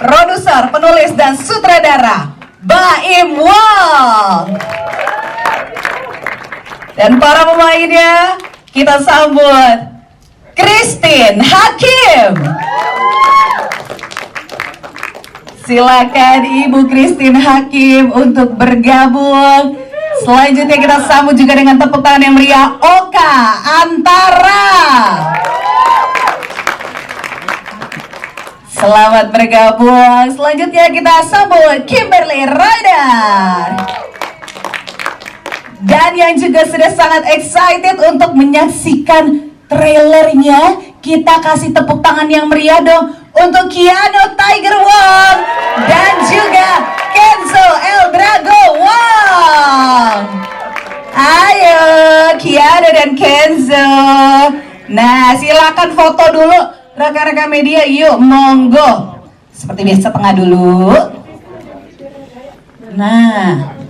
produser, penulis, dan sutradara Baim Wong. Dan para pemainnya, kita sambut Christine Hakim. Silakan Ibu Christine Hakim untuk bergabung. Selanjutnya kita sambut juga dengan tepuk tangan yang meriah Oka Antara. Selamat bergabung. Selanjutnya kita sambut Kimberly Ryder. Dan yang juga sudah sangat excited untuk menyaksikan trailernya, kita kasih tepuk tangan yang meriah dong untuk Keanu Tiger Wong dan juga Kenzo El Drago Wong. Ayo Keanu dan Kenzo. Nah, silakan foto dulu rekan-rekan media, yuk monggo. Seperti biasa tengah dulu. Nah,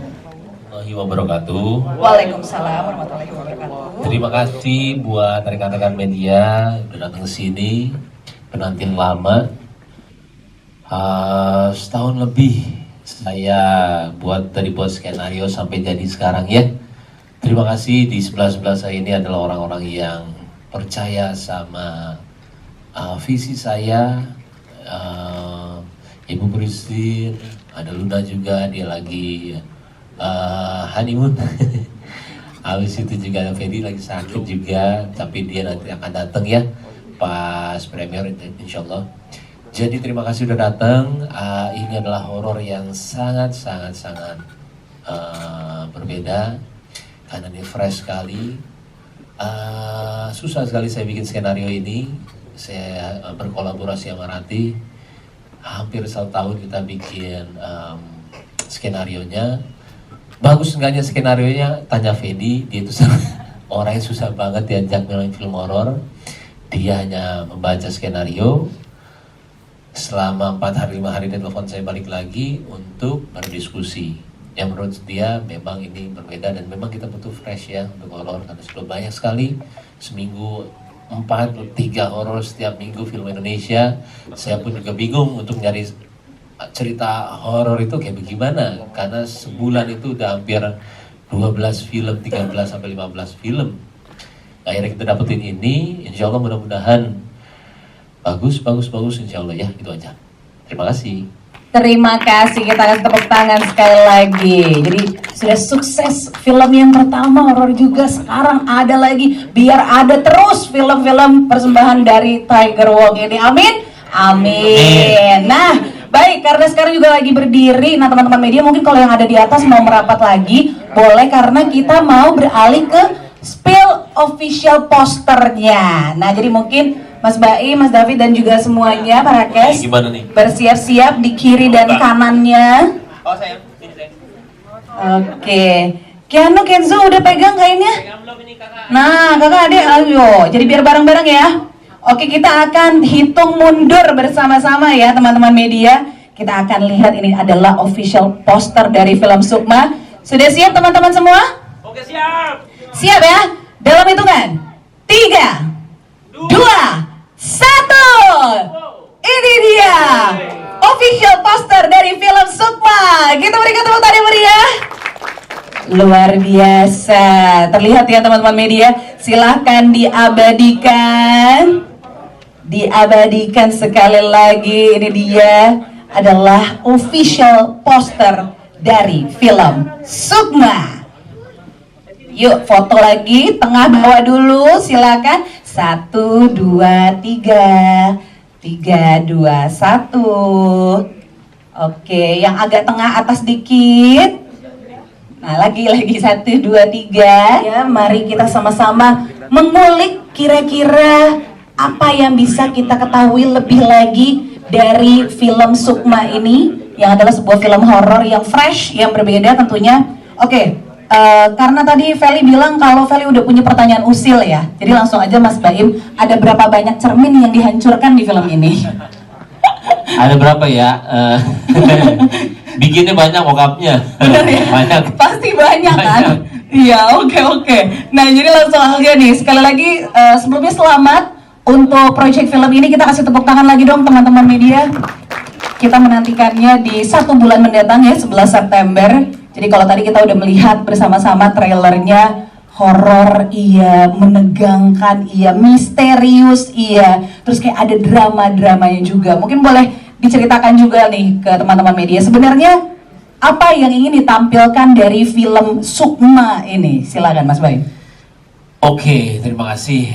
wabarakatuh. Waalaikumsalam warahmatullahi wabarakatuh. Terima kasih buat rekan-rekan media udah datang ke sini, penantian lama. Setahun lebih saya buat skenario sampai jadi sekarang ya. Terima kasih. Di sebelah saya ini adalah orang-orang yang percaya sama visi saya. Ibu Christine, ada Luna juga, dia lagi honeymoon. Habis itu juga ada Fedi lagi sakit juga, tapi dia nanti akan datang ya pas premier insyaallah. Jadi terima kasih udah datang. Ini adalah horor yang sangat berbeda karena ini fresh sekali. Susah sekali saya bikin skenario ini. Saya berkolaborasi sama Rati. Hampir 1 tahun kita bikin skenarionya. Bagus enggaknya skenarionya, tanya Fedi. Dia itu orang yang susah banget diajak main film horor. Dia hanya membaca skenario. Selama 4 hari 5 hari dia telepon saya balik lagi untuk berdiskusi. Yang menurut dia memang ini berbeda dan memang kita butuh fresh ya untuk horor karena sudah banyak sekali, seminggu 4-3 horor setiap minggu film Indonesia. Saya pun juga bingung untuk nyari cerita horor itu kayak bagaimana, karena sebulan itu udah hampir 12 film, 13 sampai 15 film. Akhirnya kita dapetin ini, insya Allah mudah-mudahan bagus insya Allah ya, itu aja. Terima kasih. Terima kasih, kita kasih tepuk tangan sekali lagi. Jadi sudah sukses film yang pertama horor juga, sekarang ada lagi, biar ada terus film-film persembahan dari Tiger Wong ini. Amin. Amin. Nah, baik, karena sekarang juga lagi berdiri. Nah, teman-teman media mungkin kalau yang ada di atas mau merapat lagi, boleh, karena kita mau beralih ke spill official posternya. Nah, jadi mungkin Mas Baim, Mas David, dan juga semuanya para guys bersiap-siap di kiri dan kanannya. Oh sayang, ini sayang. Oke, Keanu, Kenzo udah pegang kainnya? Nah, kakak adik, ayo. Jadi biar bareng-bareng ya. Oke, kita akan hitung mundur bersama-sama ya teman-teman media. Kita akan lihat ini adalah official poster dari film Sukma. Sudah siap teman-teman semua? Oke, siap. Siap ya? Dalam hitungan 3, 2, 1. Ini dia official poster dari film Sukma. Kita berikan tepuk tangan meriah. Luar biasa. Terlihat ya teman-teman media. Silahkan diabadikan. Diabadikan sekali lagi. Ini dia adalah official poster dari film Sukma. Yuk foto lagi, tengah bawah dulu, silakan. 1, 2, 3, 3, 2, 1. Oke, yang agak tengah atas dikit. Nah, lagi 1, 2, 3. Ya, mari kita sama-sama mengulik kira-kira apa yang bisa kita ketahui lebih lagi dari film Sukma ini, yang adalah sebuah film horor yang fresh, yang berbeda tentunya. Oke. Karena tadi Feli bilang kalau Feli udah punya pertanyaan usil ya, jadi langsung aja Mas Baim, ada berapa banyak cermin yang dihancurkan di film ini? Ada berapa ya? Bikinnya banyak bokapnya. Bener ya? Banyak. Pasti banyak kan? Iya, oke. Nah, jadi langsung aja nih, sekali lagi sebelumnya selamat untuk proyek film ini. Kita kasih tepuk tangan lagi dong teman-teman media. kita menantikannya di 1 bulan mendatang ya, 11 September. Jadi kalau tadi kita udah melihat bersama-sama trailernya, horor iya, menegangkan iya, misterius iya, terus kayak ada drama-dramanya juga. Mungkin boleh diceritakan juga nih ke teman-teman media, sebenarnya apa yang ingin ditampilkan dari film Sukma ini? Silakan Mas Baim. Oke, terima kasih.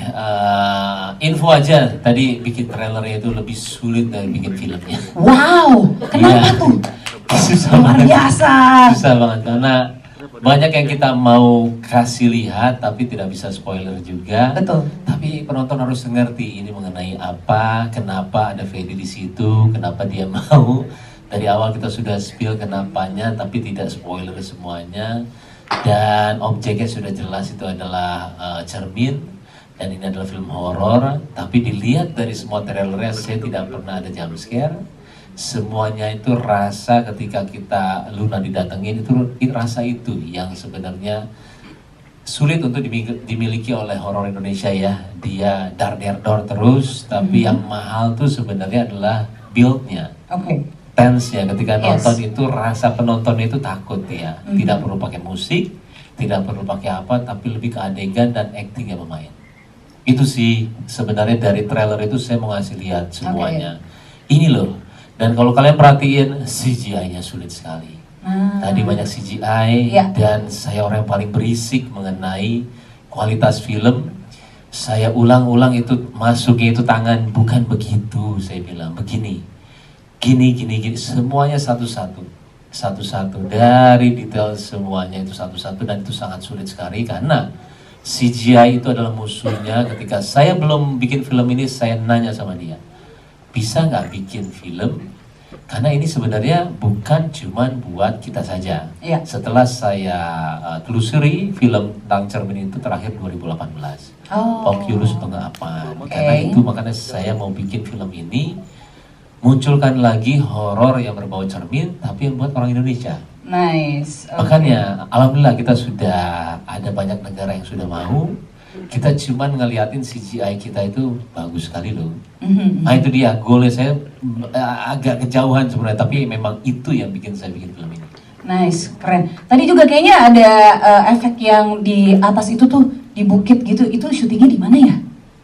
Info aja, tadi bikin trailernya itu lebih sulit dari bikin filmnya. Wow, kenapa Iya. tuh? Susah Luar banget. biasa. Susah banget karena banyak yang kita mau kasih lihat tapi tidak bisa spoiler juga. Betul. Tapi penonton harus mengerti ini mengenai apa, kenapa ada Fedi di situ, kenapa dia mau. Dari awal kita sudah spill kenapanya tapi tidak spoiler semuanya. Dan objeknya sudah jelas itu adalah cermin dan ini adalah film horor. Tapi dilihat dari semua trailernya saya tidak pernah ada jump scare. Semuanya itu rasa ketika kita Luna didatengin itu rasa itu yang sebenarnya sulit untuk dimiliki oleh horor Indonesia ya. Dia dar terus, tapi yang mahal tuh sebenarnya adalah build-nya. Oke. Tense-nya ketika Yes. nonton itu rasa penonton itu takut ya. Tidak perlu pakai musik, tidak perlu pakai apa, tapi lebih ke adegan dan acting yang pemain. Itu sih sebenarnya dari trailer itu saya mau ngasih lihat semuanya. Ini loh. Dan kalau kalian perhatiin CGI-nya sulit sekali. Tadi banyak CGI Ya. dan saya orang yang paling berisik mengenai kualitas film. Saya ulang-ulang itu masuknya itu tangan bukan begitu, saya bilang begini. Gini, semuanya satu-satu dari detail semuanya itu satu-satu dan itu sangat sulit sekali karena CGI itu adalah musuhnya. Ketika saya belum bikin film ini saya nanya sama dia, bisa nggak bikin film? Karena ini sebenarnya bukan cuman buat kita saja. Iya. Setelah saya telusuri film tentang cermin itu terakhir 2018. Oh. Oculus atau nggak apa? Oke. Karena itu makanya saya mau bikin film ini munculkan lagi horor yang berbau cermin tapi yang buat orang Indonesia. Nice. Okay. Makanya alhamdulillah kita sudah ada banyak negara yang sudah mau. Kita cuman ngeliatin CGI kita itu bagus sekali loh. Nah itu dia goalnya saya agak kejauhan sebenarnya tapi memang itu yang bikin saya bikin film ini. Nice, keren. Tadi juga kayaknya ada efek yang di atas itu tuh di bukit gitu. Itu syutingnya di mana ya?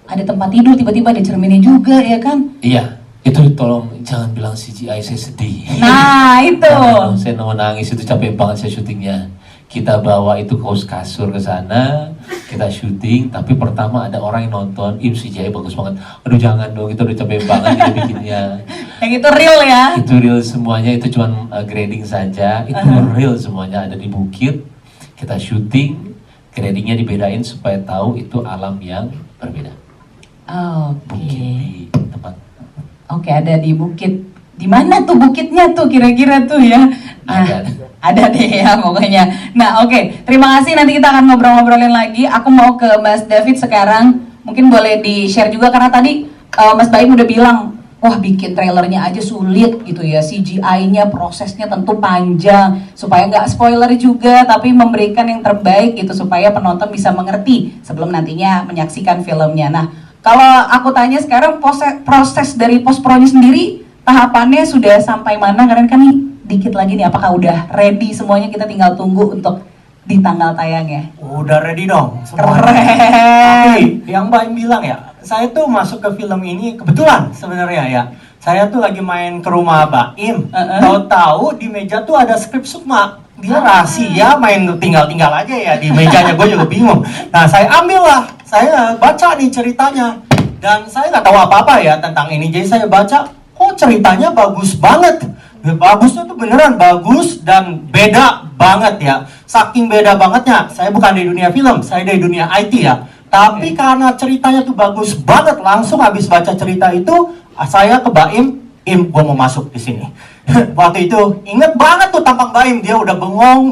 Ada tempat tidur tiba-tiba ada cerminnya juga ya kan? Iya. Itu tolong jangan bilang CGI saya sedih. Nah itu. Jangan, saya mau nangis itu capek banget saya syutingnya. Kita bawa itu kaos kasur ke sana, kita syuting. Tapi pertama ada orang yang nonton, CGI bagus banget. Aduh jangan dong, itu udah capek banget dia bikinnya. Yang itu real ya? Itu real semuanya, itu cuma grading saja. Itu real semuanya ada di bukit. Kita syuting, gradingnya dibedain supaya tahu itu alam yang berbeda. Oke. Bukit di tempat. Oke, ada di bukit. Di mana tuh bukitnya tuh kira-kira tuh ya? Nah, ada deh ya pokoknya. Nah, oke. Terima kasih. Nanti kita akan ngobrol-ngobrolin lagi. Aku mau ke Mas David sekarang. Mungkin boleh di-share juga karena tadi Mas Baim udah bilang, wah bikin trailernya aja sulit gitu ya. CGI-nya prosesnya tentu panjang supaya nggak spoiler juga, tapi memberikan yang terbaik gitu supaya penonton bisa mengerti sebelum nantinya menyaksikan filmnya. Nah, kalau aku tanya sekarang proses dari post-pro-nya sendiri, tahapannya sudah sampai mana? Karena kan nih dikit lagi nih, apakah udah ready semuanya? Kita tinggal tunggu untuk di tanggal tayangnya. Udah ready dong semuanya. Keren. Tapi yang Mbak Im bilang ya, saya tuh masuk ke film ini kebetulan sebenarnya ya. Saya tuh lagi main ke rumah Mbak Im, tahu-tahu di meja tuh ada skrip Sukma. Dia rahasia main tinggal-tinggal aja ya di mejanya, gue juga bingung. Nah saya ambil lah, saya baca nih ceritanya. Dan saya nggak tahu apa-apa ya tentang ini, jadi saya baca, oh ceritanya bagus banget. Bagusnya tuh beneran bagus dan beda banget ya. Saking beda bangetnya, saya bukan di dunia film, saya dari dunia IT ya. Tapi karena ceritanya tuh bagus banget, langsung habis baca cerita itu, saya ke Mbak Im, gue mau masuk di sini. Waktu itu inget banget tuh tampang Mbak Im, dia udah bengong.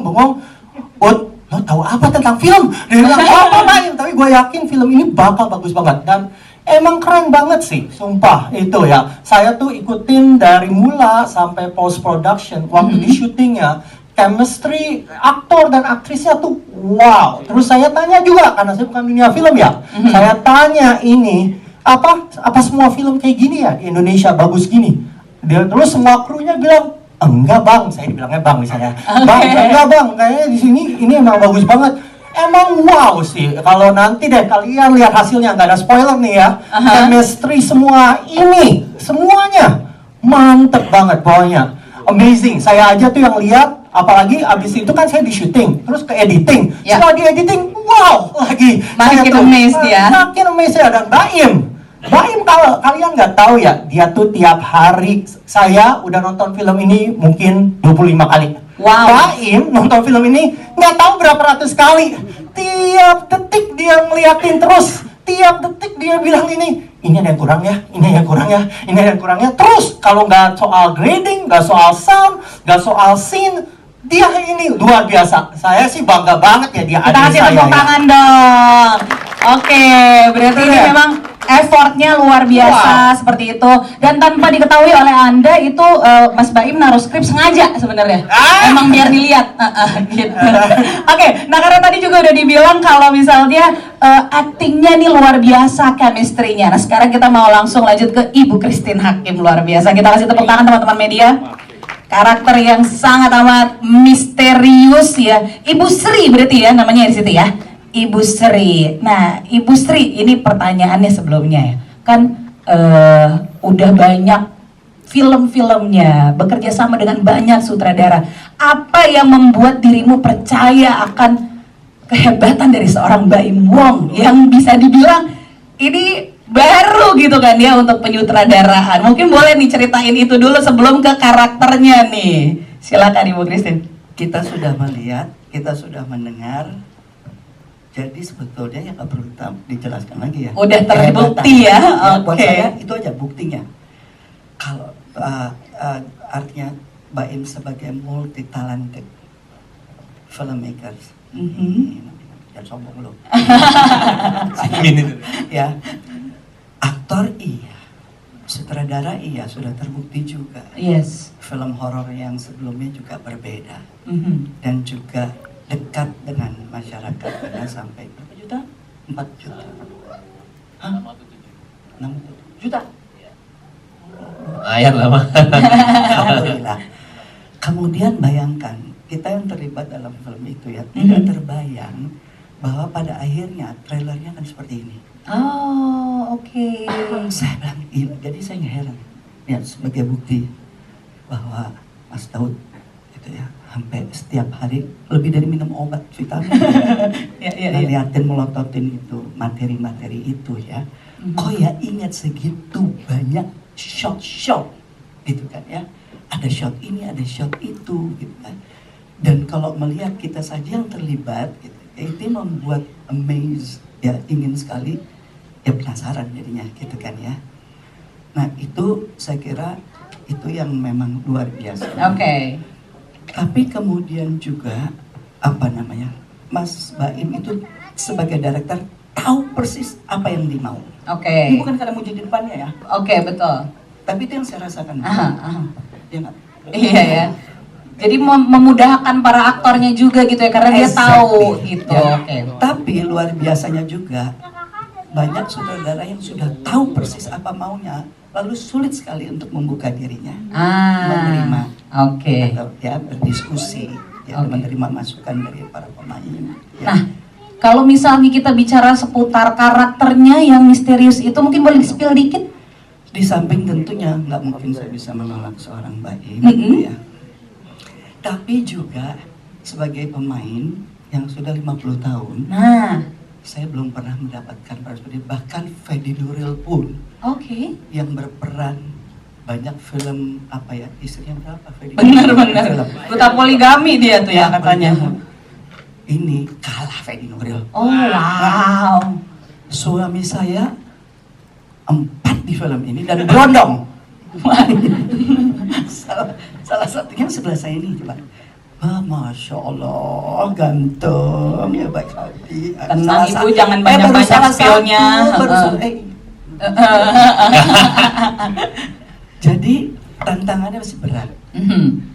Lo tahu apa tentang film? Dia bilang apa Mbak Im? Tapi gue yakin film ini bakal bagus banget dan emang keren banget sih, sumpah itu ya. Saya tuh ikutin dari mula sampai post production. Waktu di syutingnya, chemistry aktor dan aktrisnya tuh wow. Terus saya tanya juga karena saya bukan dunia film ya. Saya tanya ini apa semua film kayak gini ya di Indonesia bagus gini? Dia terus semua krunya bilang, enggak bang, saya dibilangnya bang misalnya, bang enggak bang, kayaknya di sini ini emang bagus banget. Emang wow sih, kalau nanti deh kalian lihat hasilnya, nggak ada spoiler nih ya, chemistry semua ini, semuanya mantep banget pokoknya, amazing. Saya aja tuh yang lihat, apalagi abis itu kan saya di syuting, terus ke editing, setelah di editing, wow lagi. Makin amazed ya. Makin amazed ya, dan Baim kalau kalian nggak tahu ya, dia tuh tiap hari, saya udah nonton film ini mungkin 25 kali. Wow. Baim nonton film ini nggak tahu berapa ratus kali. Tiap detik dia ngeliatin terus. Tiap detik dia bilang ini ada yang kurang ya, ini ada yang kurang ya, ini ada yang kurang ya. Terus kalau nggak soal grading, nggak soal sound, nggak soal scene, dia ini luar biasa. Saya sih bangga banget ya dia Kita ada di kasih saya. tepuk tangan dong. Oke, berarti ini memang effortnya luar biasa seperti itu, dan tanpa diketahui oleh Anda itu Mas Baim naruh skrip sengaja sebenarnya, emang biar dilihat, gitu. Oke, nah karena tadi juga udah dibilang kalau misalnya actingnya nih luar biasa, chemistry-nya. Nah sekarang kita mau langsung lanjut ke Ibu Christine Hakim, luar biasa. Kita kasih tepuk tangan teman-teman media. Karakter yang sangat amat misterius ya, Ibu Sri berarti ya namanya di situ ya. Ibu Sri. Nah, Ibu Sri, ini pertanyaannya sebelumnya ya. Kan udah banyak film-filmnya, bekerja sama dengan banyak sutradara. Apa yang membuat dirimu percaya akan kehebatan dari seorang Baim Wong yang bisa dibilang ini baru gitu kan ya untuk penyutradaraan? Mungkin boleh nih ceritain itu dulu sebelum ke karakternya nih. Silakan Ibu Christine. Kita sudah melihat, kita sudah mendengar. Jadi sebetulnya yang nggak perlu dijelaskan lagi ya. Udah terbukti ya, Buat oke. saya itu aja buktinya. Kalau artinya Baim sebagai multi talented filmmakers. Jangan sombong lo. Ya, aktor iya, sutradara iya, sudah terbukti juga. Yes. Film horor yang sebelumnya juga berbeda dan juga dekat dengan masyarakat, karena sampai berapa juta? 4 juta. Hah? 6 juta? Lumayan lah mah. Alhamdulillah. Kemudian bayangkan, kita yang terlibat dalam film itu ya, tidak terbayang bahwa pada akhirnya trailernya kan seperti ini. Oh, oke. Saya bilang, iya. Jadi saya heran ya, sebagai bukti bahwa Mas Daud gitu ya, sampai setiap hari lebih dari minum obat vitamin liatin melototin itu materi-materi itu ya. Kok ya ingat segitu banyak shot gitu kan ya, ada shot ini, ada shot itu gitu kan. Dan kalau melihat kita saja yang terlibat gitu, itu membuat amazed ya, ingin sekali ya, penasaran jadinya gitu kan ya. Nah itu saya kira itu yang memang luar biasa. Oke. Tapi kemudian juga apa namanya, Mas Baim itu sebagai director tahu persis apa yang dimau. Oke. Ini bukan karena mau jadi depannya ya, Oke, betul. tapi itu yang saya rasakan. Ya nggak? Iya ya. Jadi memudahkan para aktornya juga gitu ya, karena dia tahu gitu. Ya. Oke. Tapi luar biasanya juga banyak sutradara yang sudah tahu persis apa maunya, lalu sulit sekali untuk membuka dirinya, menerima, Oke. atau ya berdiskusi, ya, Oke. menerima masukan dari para pemain. Ya. Nah, kalau misalnya kita bicara seputar karakternya yang misterius itu, mungkin boleh di-spill dikit? Di samping tentunya nggak mungkin saya bisa menolak seorang Baim, ya. Tapi juga sebagai pemain yang sudah 50 tahun, Nah, saya belum pernah mendapatkan seperti bahkan Fedi Nuril pun oke. yang berperan banyak film apa ya, istrinya berapa Fedi? Benar-benar. Film. Duta poligami dia tuh ya katanya. banyak. Ini kalah Fedi Nuril. Oh, wow. Suami saya 4 di film ini dan berondong. salah satunya sebelah saya ini coba. Masya Allah, ganteng ya, baik hati. Tenang Ibu, jangan banyak-banyak spillnya. Jadi tantangannya masih berat,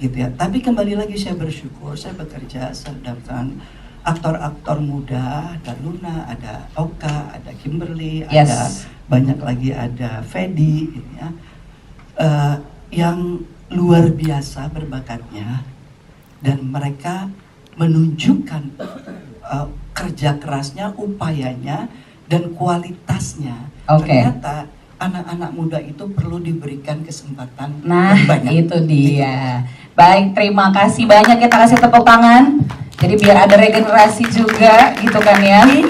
gitu ya. Tapi kembali lagi saya bersyukur, saya bekerja sedangkan aktor-aktor muda, ada Luna, ada Oka, ada Kimberly, Yes. ada banyak lagi, ada Fedi, gitu ya. yang luar biasa berbakatnya, dan mereka menunjukkan kerja kerasnya, upayanya, dan kualitasnya. Oke. Ternyata anak-anak muda itu perlu diberikan kesempatan Nah, yang banyak. itu dia. Baik, terima kasih banyak, kita kasih tepuk tangan. Jadi biar ada regenerasi juga gitu kan ya. Ini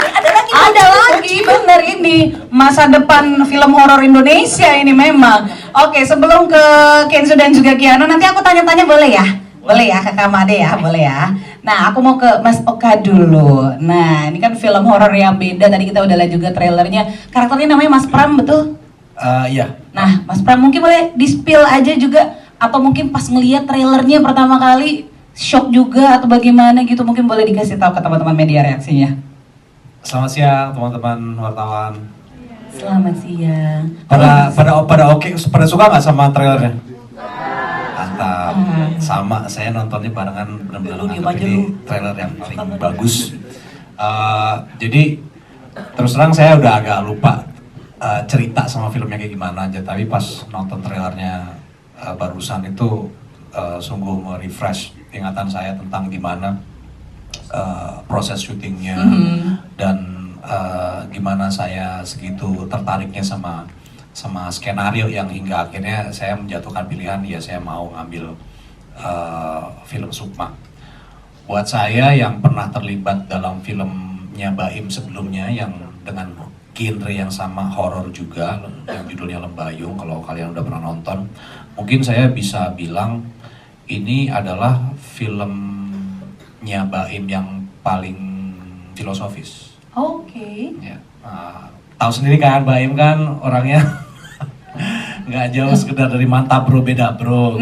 ada lagi bener ini masa depan film horor Indonesia ini memang. Oke, sebelum ke Kenzo dan juga Kiano, nanti aku tanya-tanya boleh ya? Boleh ya, Kakak Made ya, boleh ya. Nah, aku mau ke Mas Oka dulu. Nah, ini kan film horor yang beda. Tadi kita udah lihat juga trailernya. Karakternya namanya Mas Pram, betul? Iya. Nah, Mas Pram mungkin boleh di-spill aja juga, atau mungkin pas ngelihat trailernya pertama kali shock juga atau bagaimana gitu, mungkin boleh dikasih tahu ke teman-teman media reaksinya. Selamat siang teman-teman wartawan. Selamat siang. Pada suka nggak sama trailernya? Mantap. Sama, saya nontonnya barengan, benar-benar nganggap ini trailer yang paling bagus. Jadi terus terang saya udah agak lupa cerita sama filmnya kayak gimana aja, tapi pas nonton trailernya barusan itu sungguh merefresh ingatan saya tentang gimana proses syutingnya dan gimana saya segitu tertariknya sama skenario yang hingga akhirnya saya menjatuhkan pilihan ya saya mau ngambil film Sukma. Buat saya yang pernah terlibat dalam filmnya Baim sebelumnya yang dengan genre yang sama, horor juga, yang judulnya Lembayung, kalau kalian udah pernah nonton, mungkin saya bisa bilang ini adalah filmnya Baim yang paling filosofis. Oke. Ya, tahu sendiri kan Baim kan orangnya nggak jauh sekedar dari mantap bro, beda bro.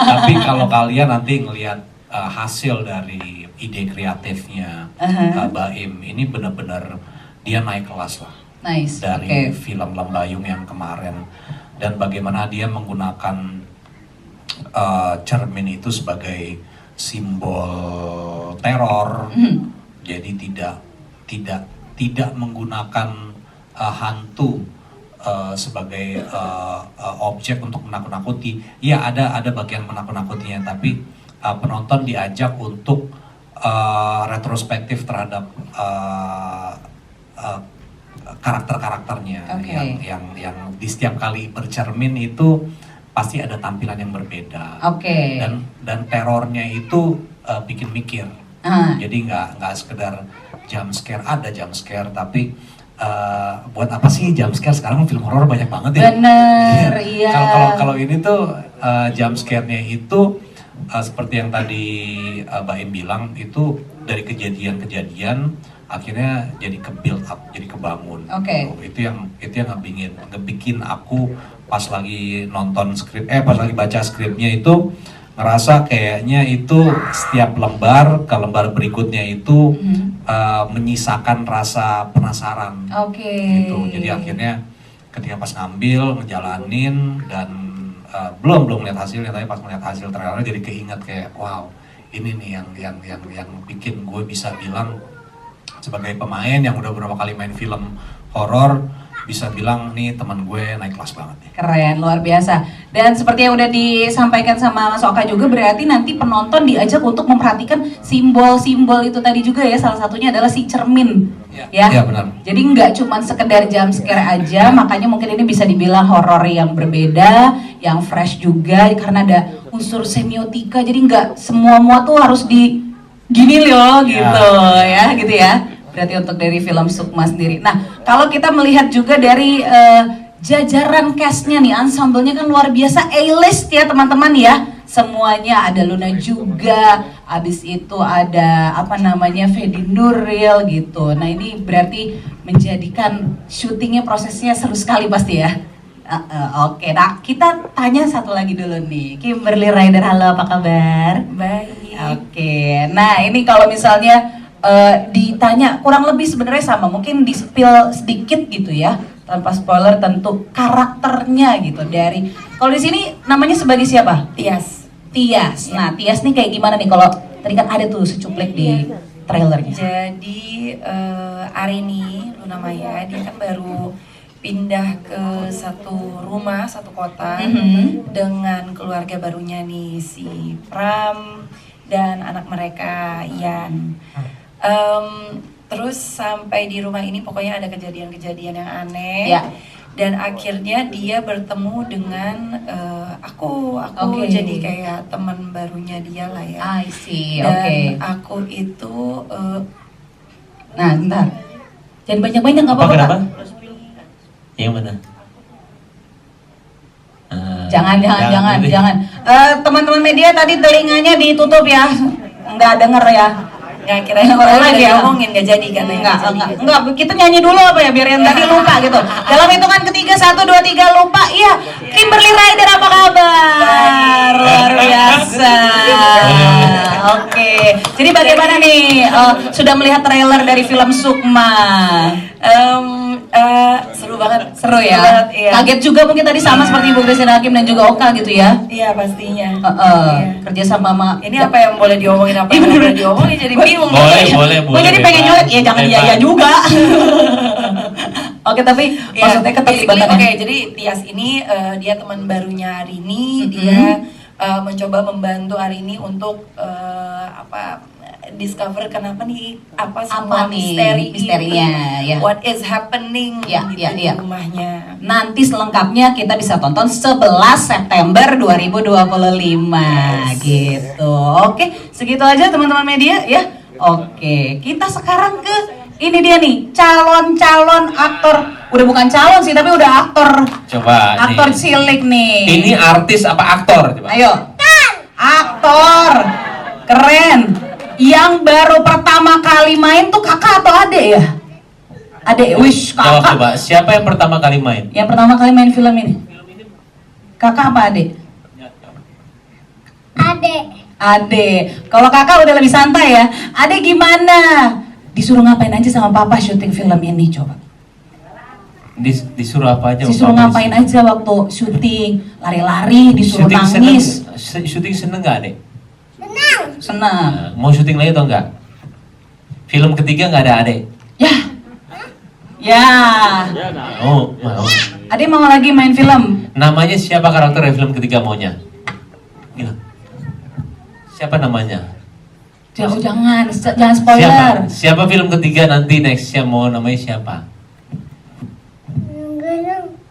Tapi kalau kalian nanti ngelihat hasil dari ide kreatifnya Baim, ini benar-benar dia naik kelas lah. Nice. Dari film Lembayung yang kemarin, dan bagaimana dia menggunakan cermin itu sebagai simbol teror. Jadi tidak menggunakan hantu sebagai objek untuk menakut-nakuti. Ya ada bagian menakut-nakutinya, tapi penonton diajak untuk retrospektif terhadap karakter-karakternya yang di setiap kali bercermin itu pasti ada tampilan yang berbeda. Dan terornya itu bikin mikir. Jadi nggak sekedar jump scare, ada jump scare, tapi buat apa sih jump scare? Sekarang film horor banyak banget ya. Bener, iya. Kalau ini tuh jump scare-nya itu seperti yang tadi Baim bilang, itu dari kejadian-kejadian akhirnya jadi ke-build up, jadi kebangun. Itu yang ngebikin aku pas lagi nonton skrip, pas lagi baca skripnya itu ngerasa kayaknya itu setiap lembar ke lembar berikutnya itu menyisakan rasa penasaran. Gitu. Jadi akhirnya ketika pas ngambil, ngejalanin dan belum lihat hasilnya, tapi pas melihat hasil trailernya jadi keinget kayak wow, ini nih yang bikin gue bisa bilang sebagai pemain yang udah beberapa kali main film horor, bisa bilang nih teman gue naik kelas banget nih. Keren, luar biasa. Dan seperti yang udah disampaikan sama Mas Oka juga, berarti nanti penonton diajak untuk memperhatikan simbol-simbol itu tadi juga ya. Salah satunya adalah si cermin. Ya, benar. Jadi nggak cuma sekedar jump scare aja, makanya mungkin ini bisa dibilang horor yang berbeda, yang fresh juga karena ada unsur semiotika. Jadi nggak semua tuh harus di gini loh gitu ya gitu ya. Berarti untuk dari film Sukma sendiri. Nah, kalau kita melihat juga dari jajaran castnya nih, ensemble-nya kan luar biasa, A-list ya teman-teman ya. Semuanya ada Luna juga, abis itu ada Fedi Nuril gitu. Nah ini berarti menjadikan syutingnya, prosesnya seru sekali pasti ya. Oke, nah kita tanya satu lagi dulu nih, Kimberly Rider, halo apa kabar? Baik. Oke, nah ini kalau misalnya ditanya kurang lebih sebenarnya sama, mungkin di spill sedikit gitu ya, tanpa spoiler tentu karakternya gitu dari, kalau di sini namanya sebagai siapa? Tias. Nah Tias nih kayak gimana nih, kalau tadi kan ada tuh secuplik di trailernya. Jadi Arini Luna Maya dia kan baru pindah ke satu rumah, satu kota dengan keluarga barunya nih si Pram dan anak mereka Ian. Terus sampai di rumah ini pokoknya ada kejadian-kejadian yang aneh. Ya. Dan akhirnya dia bertemu dengan aku Oke. jadi kayak teman barunya dia lah ya. I see, Dan oke. aku itu Nah, bentar. Jangan banyak-banyak nggak Apa apa-apa. kenapa? Kak. Yang mana? Jangan. ini. Teman-teman media tadi telinganya ditutup ya, nggak denger ya. nggak kira orang Orang lagi ya. ngomongin nggak jadi kan Enggak, kita nyanyi dulu apa ya biar yang tadi lupa gitu. Dalam hitungan ketiga 1, 2, 3 lupa. Iya, Kimberly Rider apa kabar? Luar biasa. Oke, jadi bagaimana nih? Sudah melihat trailer dari film Sukma? Seru banget. Seru ya. banget, iya. Kaget juga mungkin tadi sama seperti Ibu Christine Hakim dan juga Oka gitu ya. Iya pastinya. Iya. Kerja sama sama. Ini apa yang boleh diomongin apa yang nggak boleh diomongin jadi bingung. Boleh. Gue jadi pengen bebas. nyolek ya, jangan Bebas. iya juga. Oke, tapi Iya, maksudnya keterlibatannya. Oke, jadi Tias ini dia teman barunya Arini, dia mencoba membantu Arini untuk discover kenapa nih apa semua misterinya ya. what is happening Ya, gitu ya, di ya. rumahnya. Nanti selengkapnya kita bisa tonton 11 September 2025 gitu. Oke, segitu aja teman-teman media ya. Oke, kita sekarang ke ini dia nih, calon-calon aktor. Udah bukan calon sih, tapi udah aktor. Coba Aktor nih. cilik nih. Ini artis apa aktor? Coba. Ayo. Aktor. Keren. Yang baru pertama kali main tuh kakak atau adek ya? Adek, wish Jawab kakak. coba, siapa yang pertama kali main? Yang pertama kali main film ini? Kakak apa adek? Adek. Kalau kakak udah lebih santai ya. Adek gimana? Disuruh ngapain aja sama papa syuting film ini coba? Disuruh apa aja? Disuruh Bapak? ngapain aja waktu syuting? Lari-lari, disuruh Syuting nangis. Syuting seneng gak, Dek? Senang. Nah, mau syuting lagi atau enggak? Film ketiga nggak ada Adek? Ya. Ya. Oh, mau. Adek mau lagi main film? Namanya siapa karakter yang film ketiga maunya? Bilang. Siapa namanya? Jangan spoiler. Siapa film ketiga nanti nextnya mau namanya siapa?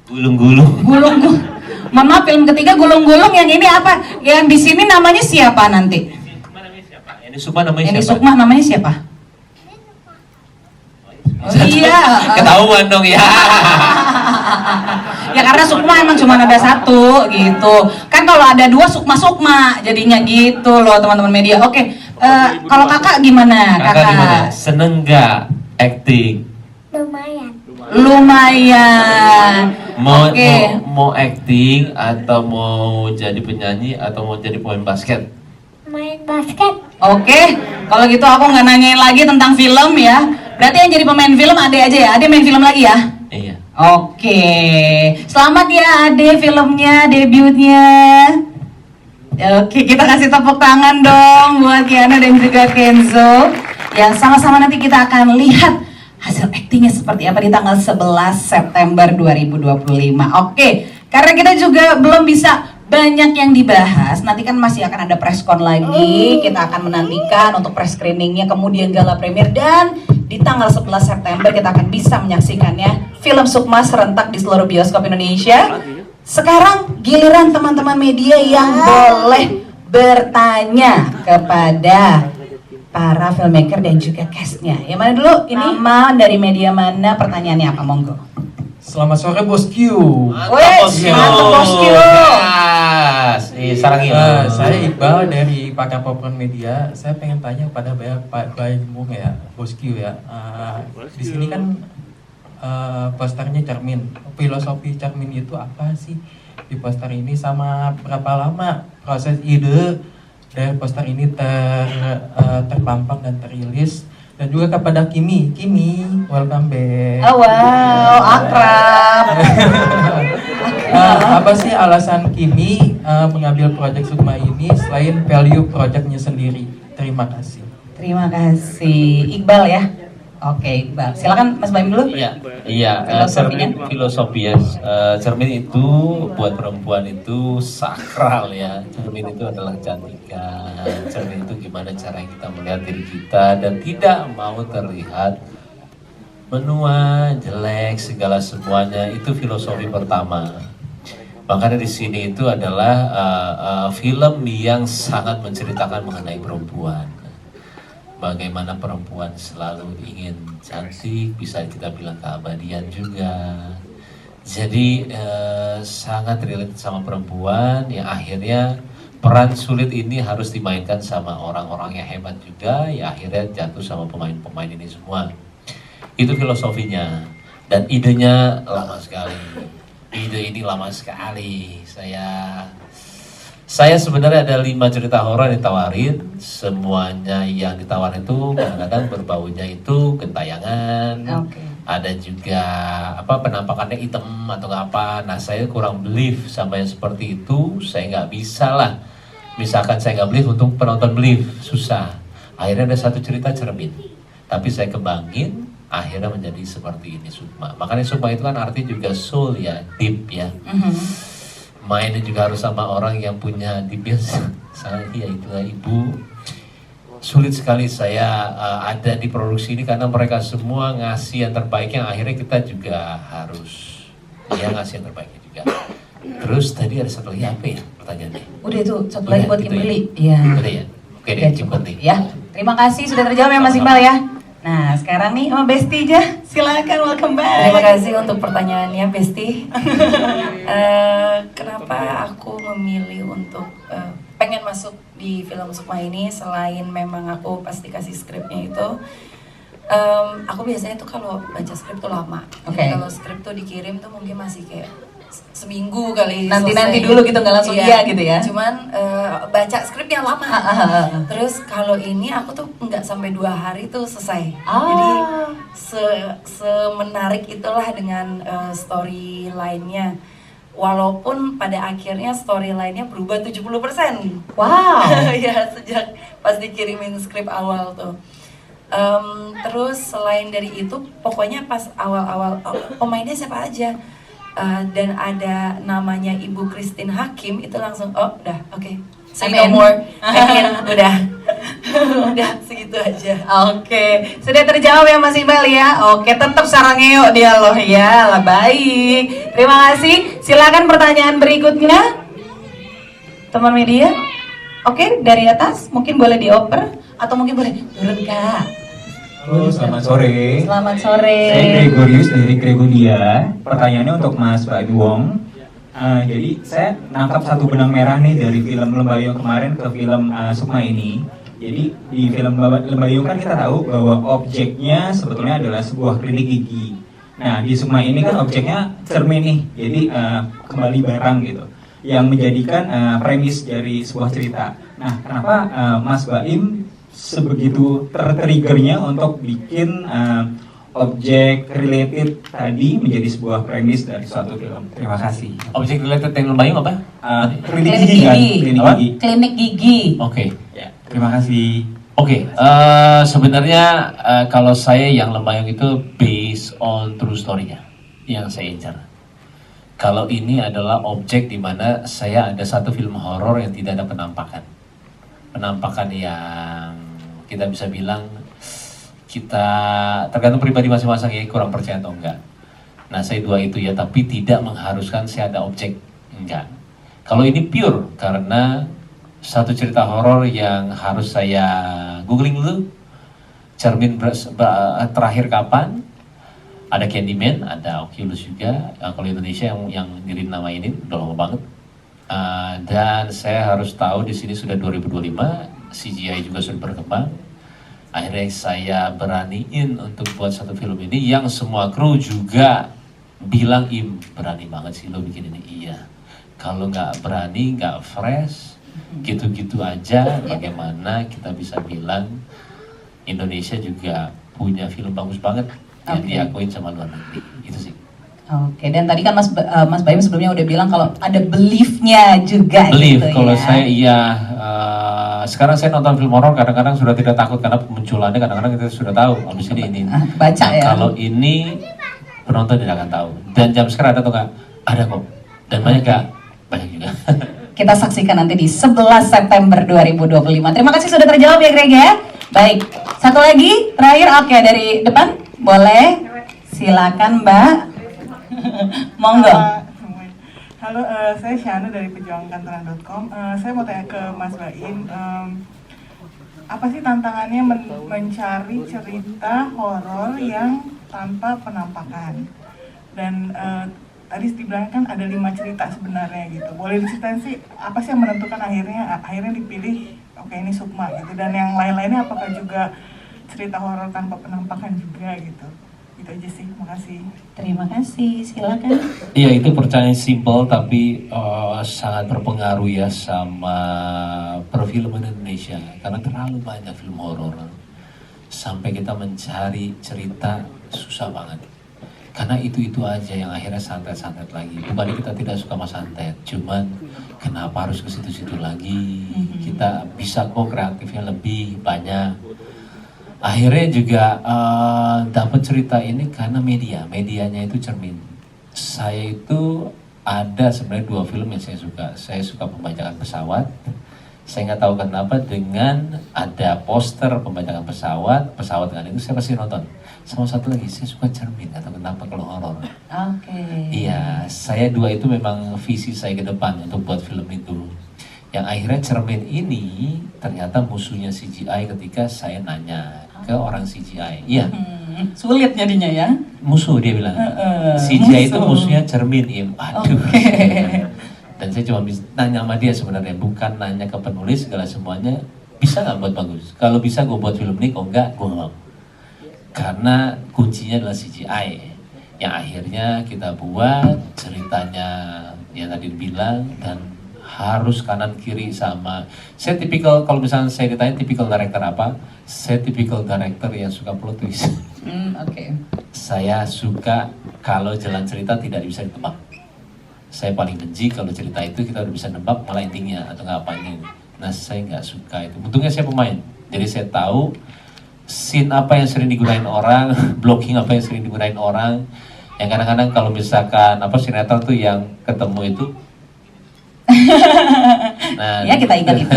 Gulung-gulung. Gulung-gulung. Mohon maaf, film ketiga gulung-gulung, yang ini apa? Yang di sini namanya siapa nanti? Ini Sukma namanya Yang di siapa? Sukma namanya siapa? Oh, iya. Ketahuan dong ya. Ya karena Sukma emang cuma ada satu gitu. Kan kalau ada dua Sukma jadinya gitu loh teman-teman media. Oke, kalau kakak gimana? Kakak gimana? Seneng nggak acting? Lumayan. Oke. Mau acting atau mau jadi penyanyi atau mau jadi pemain basket? Main basket. Oke, kalau gitu aku nggak nanyain lagi tentang film ya. Berarti yang jadi pemain film Ade aja ya. Ade main film lagi ya. Iya. Oke, selamat ya Ade filmnya, debutnya. Oke, kita kasih tepuk tangan dong buat Kiana dan juga Kenzo. Ya, sama-sama nanti kita akan lihat hasil aktingnya seperti apa di tanggal 11 September 2025. Oke, karena kita juga belum bisa banyak yang dibahas, nanti kan masih akan ada preskon lagi. Kita akan menantikan untuk press screeningnya, kemudian gala premier, dan di tanggal 11 September kita akan bisa menyaksikannya film Sukma serentak di seluruh bioskop Indonesia. Sekarang giliran teman-teman media yang boleh bertanya kepada para filmmaker dan juga castnya. Yang mana dulu? Ini nama dari media mana? Pertanyaannya apa? Monggo. Selamat sore Bosku. Mantap, Bosku. Yes. Sarangin. Saya Iqbal dari Pakar Popcorn Media. Saya pengen tanya pada Pak Baimung ya, Bosku ya. Di sini kan posternya cermin. Filosofi cermin itu apa sih di poster ini, sama berapa lama proses ide dari poster ini terpampang dan terilis? Dan juga kepada Kimi, welcome back. Oh wow, akrab. Apa sih alasan Kimi mengambil proyek Sukma ini selain value proyeknya sendiri? Terima kasih. Terima kasih, Iqbal ya. Oke, Bang. Silakan Mas Baim dulu. Iya, cermin filosofi ya. Cermin itu buat perempuan itu sakral ya. Cermin itu adalah cantikan. Cermin itu gimana cara kita melihat diri kita dan tidak mau terlihat menua, jelek, segala semuanya. Itu filosofi pertama. Makanya di sini itu adalah film yang sangat menceritakan mengenai perempuan. Bagaimana perempuan selalu ingin cantik, bisa kita bilang keabadian juga. Jadi sangat relate sama perempuan yang akhirnya peran sulit ini harus dimainkan sama orang-orang yang hebat juga. Ya akhirnya jatuh sama pemain-pemain ini semua. Itu filosofinya dan idenya lama sekali. Ide ini lama sekali. Saya sebenarnya ada 5 cerita horor yang ditawarin. Semuanya yang ditawarin itu kadang-kadang berbaunya itu gentayangan. Ada juga penampakannya hitam atau apa. Nah saya kurang believe sama yang seperti itu. Saya nggak bisa lah. Misalkan saya nggak believe untuk penonton believe, susah. Akhirnya ada satu cerita cermin. Tapi saya kembangin, akhirnya menjadi seperti ini Sukma. Makanya Sukma itu kan arti juga soul ya, deep ya. Mainnya juga harus sama orang yang punya DBS. Saya itulah ibu. Sulit sekali saya ada di produksi ini karena mereka semua ngasih yang terbaik yang akhirnya kita juga harus ngasih yang terbaiknya juga. Terus tadi ada satu lagi apa ya pertanyaannya? Udah itu satu lagi buat gitu Kimberly. Iya. Udah ya. Oke deh Kimberly. Ya. Terima kasih sudah terjawab ya Mas Iqbal ya. Nah sekarang nih sama Besti aja, silakan welcome back. Terima kasih untuk pertanyaannya Besti. Kenapa aku memilih untuk pengen masuk di film Sukma ini selain memang aku pasti kasih skripnya itu. Aku biasanya tuh kalau baca skrip tuh lama. Jadi kalau skrip tuh dikirim tuh mungkin masih kayak seminggu kali. Nanti dulu gitu nggak langsung iya gitu ya. Cuman baca skripnya lama. Terus kalau ini aku tuh nggak sampai 2 hari tuh selesai. Jadi semenarik itulah dengan story lainnya. Walaupun pada akhirnya story lainnya berubah 70%. Wow. Ya sejak pas dikirimin skrip awal tuh. Terus selain dari itu pokoknya pas awal-awal pemainnya siapa aja. Dan ada namanya Ibu Christine Hakim itu langsung udah oke. Say no more. Udah segitu aja. Oke, sudah terjawab ya Mas Iqbal ya. Oke, tetap sarangeo dia loh ya. Lah baik. Terima kasih. Silakan pertanyaan berikutnya. Teman media. Oke, dari atas mungkin boleh dioper atau mungkin boleh turun Kak. Halo, selamat sore. Selamat sore. Saya Gregorius dari Gregoria. Pertanyaannya untuk Mas Baim Wong. Jadi saya nangkap satu benang merah nih dari film Lembayung kemarin ke film Sukma ini. Jadi di film Lembayung kan kita tahu bahwa objeknya sebetulnya adalah sebuah klinik gigi. Nah di Sukma ini kan objeknya cermin nih, jadi kembali barang gitu, yang menjadikan premis dari sebuah cerita. Nah kenapa Mas Baim sebegitu tertriggernya untuk bikin objek related tadi menjadi sebuah premis dari suatu film? Terima kasih. Objek related yang Lembayung apa? Klinik gigi kan? Klinik gigi. Oke. Ya, terima kasih. Oke, sebenarnya kalau saya yang Lembayung itu based on true story-nya yang saya incar. Kalau ini adalah objek di mana saya ada satu film horor yang tidak ada penampakan. Penampakan yang kita bisa bilang kita tergantung pribadi masing-masing ya, kurang percaya atau enggak. Nah saya 2 itu ya, tapi tidak mengharuskan saya ada objek, enggak. Kalau ini pure karena satu cerita horor yang harus saya googling dulu, cermin terakhir kapan, ada Candyman, ada Oculus juga. Kalau Indonesia yang ngirim nama ini udah lama banget. Dan saya harus tahu di sini sudah 2025, CGI juga sudah berkembang. Akhirnya saya beraniin untuk buat satu film ini yang semua kru juga bilang, berani banget sih lo bikin ini. Iya, kalau nggak berani, nggak fresh, gitu-gitu aja, bagaimana kita bisa bilang Indonesia juga punya film bagus banget yang diakuin sama luar negeri, gitu sih. Oke, dan tadi kan Mas Baim sebelumnya udah bilang kalau ada belief-nya juga. Belief, gitu, kalau ya. saya iya sekarang saya nonton film horor kadang-kadang sudah tidak takut karena munculannya kadang-kadang kita sudah tahu habis ini. Baca Nah, ya. kalau ini penonton tidak akan tau. Dan jam scare ada atau enggak? Ada kok. Dan banyak enggak? Banyak juga. Kita saksikan nanti di 11 September 2025. Terima kasih sudah terjawab ya Greg ya. Baik, satu lagi terakhir, oke, dari depan boleh, silakan Mbak. Monggo. Halo, saya Shana dari pejuangkantoran.com. Saya mau tanya ke Mas Baim, apa sih tantangannya mencari cerita horor yang tanpa penampakan? Dan tadi dibilang kan ada 5 cerita sebenarnya gitu. Boleh diceritain sih apa sih yang menentukan akhirnya dipilih oke ini Sukma gitu, dan yang lain-lainnya apakah juga cerita horor tanpa penampakan juga gitu. Itu aja sih, makasih. Terima kasih, silakan. Iya, itu pertanyaan simple tapi sangat berpengaruh ya sama perfilman Indonesia karena terlalu banyak film horor sampai kita mencari cerita susah banget. Karena itu aja yang akhirnya santet-santet lagi. Bukannya kita tidak suka sama santet, cuman kenapa harus ke situ-situ lagi? Kita bisa kok kreatifnya lebih banyak. Akhirnya juga dapat cerita ini karena medianya itu cermin. Saya itu ada sebenarnya 2 film yang saya suka. Saya suka Pembajakan Pesawat. Saya nggak tahu kenapa dengan ada poster pembajakan pesawat kan itu saya pasti nonton. Sama satu lagi saya suka cermin atau kenapa kalau horor. Oke. Iya, saya 2 itu memang visi saya ke depan untuk buat film itu. Yang akhirnya cermin ini ternyata musuhnya CGI ketika saya nanya ke orang CGI. Iya. Sulit jadinya ya. Musuh dia bilang. CGI itu musuhnya cermin, Im. Aduh. Okay. Dan saya cuma bisa nanya sama dia sebenarnya, bukan nanya ke penulis segala semuanya. Bisa nggak buat bagus? Kalau bisa gue buat film ini, kalau enggak gue nggak mau. Karena kuncinya adalah CGI. Yang akhirnya kita buat ceritanya yang tadi bilang dan harus kanan kiri sama. Saya tipikal, kalau misalnya saya ditanya tipikal director apa, saya tipikal director yang suka plot twist. Oke. Saya suka kalau jalan cerita tidak bisa ditebak. Saya paling benci kalau cerita itu kita udah bisa nebak malah intinya atau nggak apanya. Nah saya nggak suka itu. Untungnya saya pemain, jadi saya tahu scene apa yang sering digunain orang, blocking apa yang sering digunain orang. Yang kadang-kadang kalau misalkan apa sinetron tuh yang ketemu itu. Nah, ya kita ingat itu.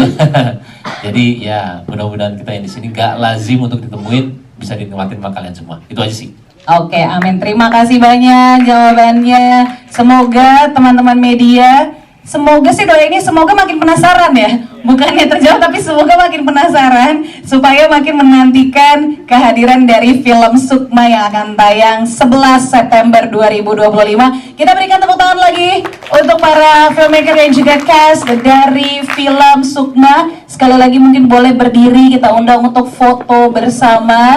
Jadi ya mudah-mudahan kita yang di sini nggak lazim untuk ditemuin, bisa dinikmatin sama kalian semua. Itu aja sih. Oke, amin. Terima kasih banyak jawabannya. Semoga teman-teman media, semoga sih doa ini semoga makin penasaran ya. Bukannya terjawab tapi semoga makin penasaran supaya makin menantikan kehadiran dari film Sukma yang akan tayang 11 September 2025. Kita berikan tepuk tangan lagi untuk para filmmaker dan juga cast dari film Sukma. Sekali lagi mungkin boleh berdiri, kita undang untuk foto bersama.